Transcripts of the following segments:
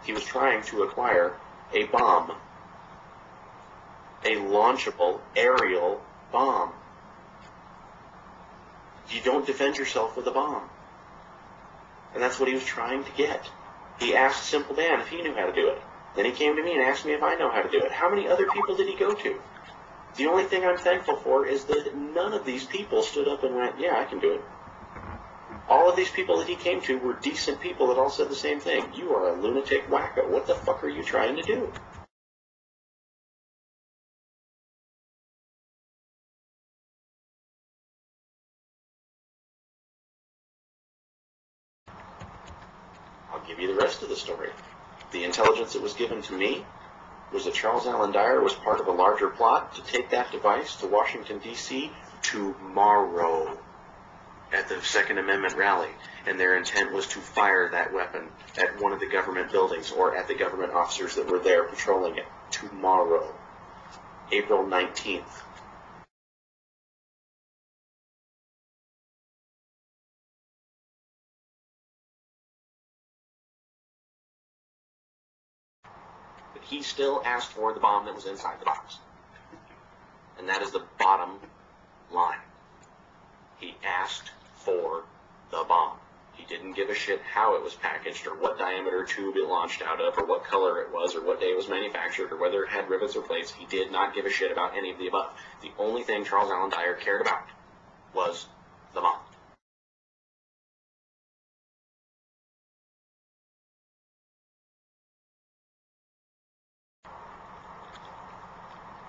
He was trying to acquire a bomb. A launchable aerial bomb. You don't defend yourself with a bomb. And that's what he was trying to get. He asked Simple Dan if he knew how to do it. Then he came to me and asked me if I know how to do it. How many other people did he go to? The only thing I'm thankful for is that none of these people stood up and went, yeah, I can do it. All of these people that he came to were decent people that all said the same thing. You are a lunatic wacko. What the fuck are you trying to do? I'll give you the rest of the story. The intelligence that was given to me was that Charles Allen Dyer was part of a larger plot to take that device to Washington, D.C. tomorrow at the Second Amendment rally, and their intent was to fire that weapon at one of the government buildings or at the government officers that were there patrolling it tomorrow, April 19th. But he still asked for the bomb that was inside the box. And that is the bottom line. He asked for the bomb. He didn't give a shit how it was packaged or what diameter tube it launched out of or what color it was or what day it was manufactured or whether it had rivets or plates. He did not give a shit about any of the above. The only thing Charles Allen Dyer cared about was the bomb.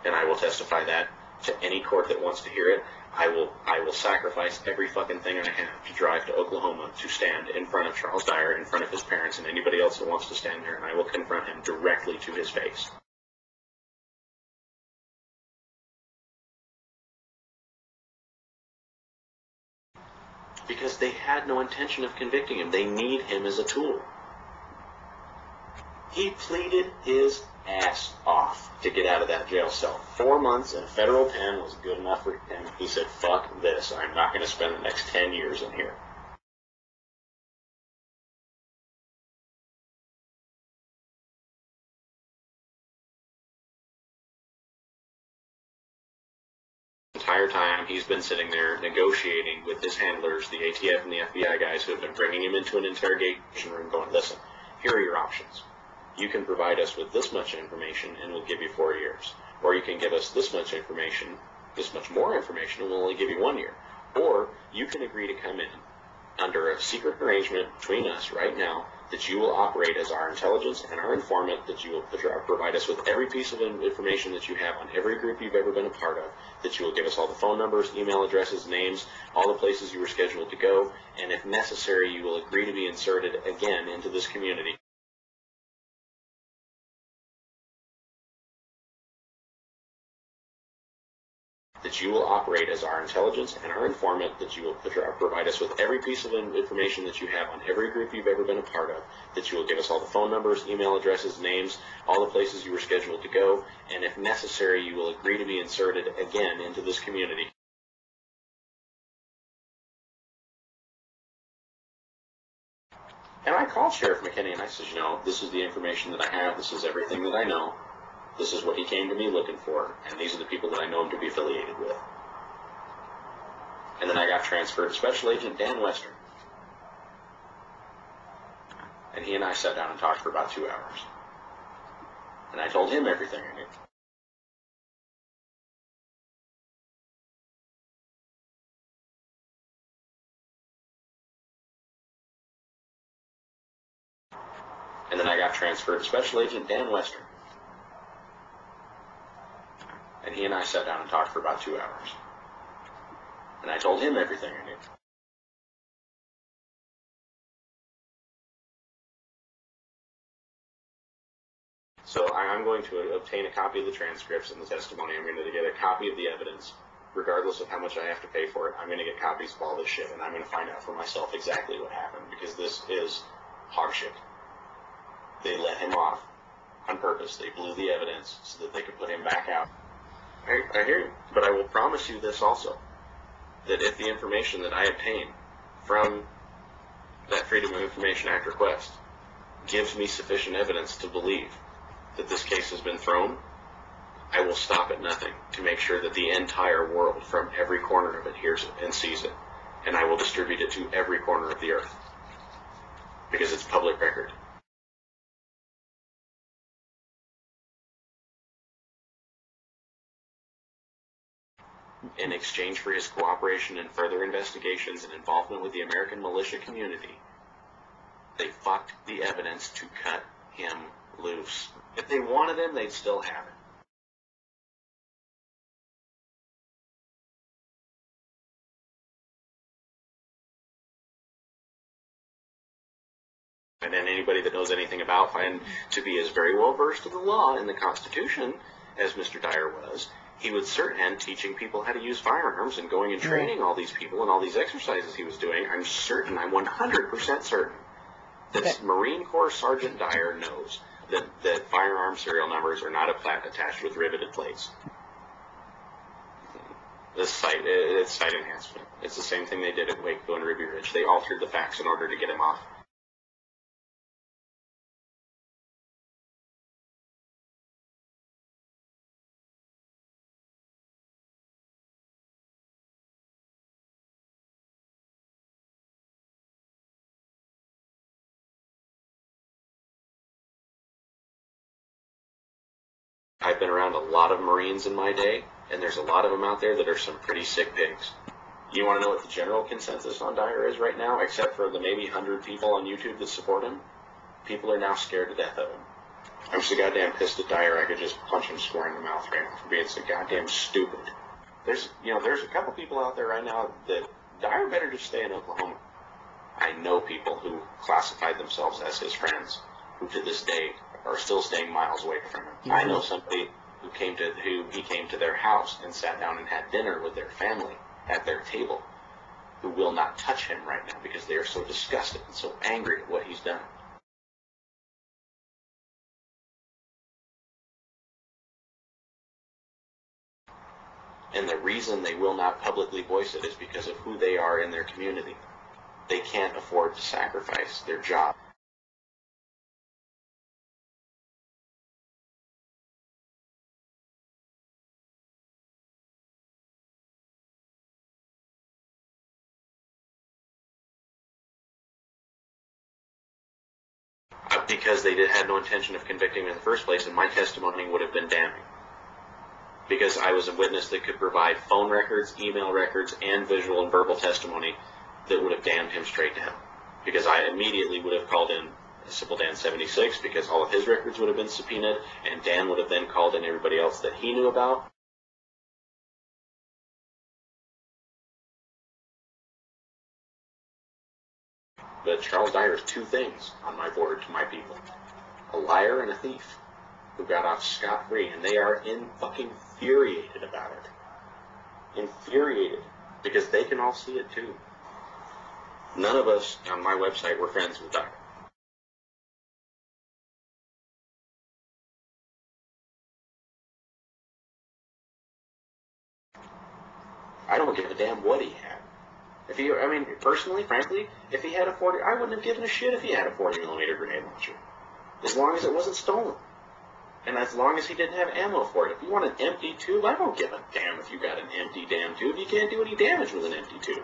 And I will testify that to any court that wants to hear it. I will sacrifice every fucking thing I have to drive to Oklahoma to stand in front of Charles Dyer, in front of his parents, and anybody else that wants to stand there, and I will confront him directly to his face. Because they had no intention of convicting him. They need him as a tool. He pleaded his ass off to get out of that jail cell. 4 months in a federal pen was good enough for him. He said, fuck this. I'm not going to spend the next 10 years in here. The entire time he's been sitting there negotiating with his handlers, the ATF and the FBI guys who have been bringing him into an interrogation room going, listen, here are your options. You can provide us with this much information and we'll give you 4 years. Or you can give us this much information, this much more information, and we'll only give you 1 year. Or you can agree to come in under a secret arrangement between us right now that you will operate as our intelligence and our informant, that you will provide us with every piece of information that you have on every group you've ever been a part of, that you will give us all the phone numbers, email addresses, names, all the places you were scheduled to go, and if necessary, you will agree to be inserted again into this community. That you will operate as our intelligence and our informant, that you will provide us with every piece of information that you have on every group you've ever been a part of, that you will give us all the phone numbers, email addresses, names, all the places you were scheduled to go, and if necessary, you will agree to be inserted again into this community. And I called Sheriff McKinney and I said, you know, this is the information that I have, this is everything that I know. This is what he came to me looking for, and these are the people that I know him to be affiliated with. And then I got transferred to Special Agent Dan Western. And he and I sat down and talked for about 2 hours. And I told him everything I knew. And then I got transferred to Special Agent Dan Western. And he and I sat down and talked for about 2 hours. And I told him everything I knew. So I'm going to obtain a copy of the transcripts and the testimony. I'm going to get a copy of the evidence, regardless of how much I have to pay for it. I'm going to get copies of all this shit, and I'm going to find out for myself exactly what happened, because this is hog shit. They let him off on purpose. They blew the evidence so that they could put him back out. I hear you, but I will promise you this also, that if the information that I obtain from that Freedom of Information Act request gives me sufficient evidence to believe that this case has been thrown, I will stop at nothing to make sure that the entire world from every corner of it hears it and sees it. And I will distribute it to every corner of the earth. Because it's public record. In exchange for his cooperation in further investigations and involvement with the American militia community, they fucked the evidence to cut him loose. If they wanted him, they'd still have it. And then anybody that knows anything about find to be as very well versed in the law and the Constitution as Mr. Dyer was, he would and teaching people how to use firearms and going and training all these people and all these exercises he was doing. I'm 100% certain that Marine Corps Sergeant Dyer knows that firearm serial numbers are not attached with riveted plates. It's site enhancement. It's the same thing they did at Waco and Ruby Ridge. They altered the facts in order to get him off. I've been around a lot of Marines in my day, and there's a lot of them out there that are some pretty sick pigs. You want to know what the general consensus on Dyer is right now, except for the maybe 100 people on YouTube that support him? People are now scared to death of him. I'm so goddamn pissed at Dyer, I could just punch him square in the mouth right now for being so goddamn stupid. There's a couple people out there right now that Dyer better just stay in Oklahoma. I know people who classified themselves as his friends, who to this day are still staying miles away from him. I know somebody who he came to their house and sat down and had dinner with their family at their table, who will not touch him right now because they are so disgusted and so angry at what he's done. And the reason they will not publicly voice it is because of who they are in their community. They can't afford to sacrifice their job. Because they had no intention of convicting him in the first place, and my testimony would have been damning. Because I was a witness that could provide phone records, email records, and visual and verbal testimony that would have damned him straight to hell. Because I immediately would have called in Simple Dan 76, because all of his records would have been subpoenaed, and Dan would have then called in everybody else that he knew about. But Charles Dyer is two things on my board to my people. A liar and a thief who got off scot-free, and they are fucking infuriated about it. Infuriated. Because they can all see it too. None of us on my website were friends with Dyer. I don't give a damn what he had. Personally, frankly, if he had a 40, I wouldn't have given a shit if he had a 40mm grenade launcher. As long as it wasn't stolen. And as long as he didn't have ammo for it. If you want an empty tube, I don't give a damn if you got an empty damn tube. You can't do any damage with an empty tube.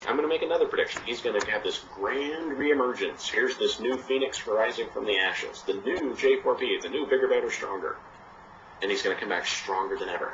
I'm going to make another prediction. He's going to have this grand reemergence. Here's this new phoenix rising from the ashes. The new J4P, the new bigger, better, stronger. And he's going to come back stronger than ever.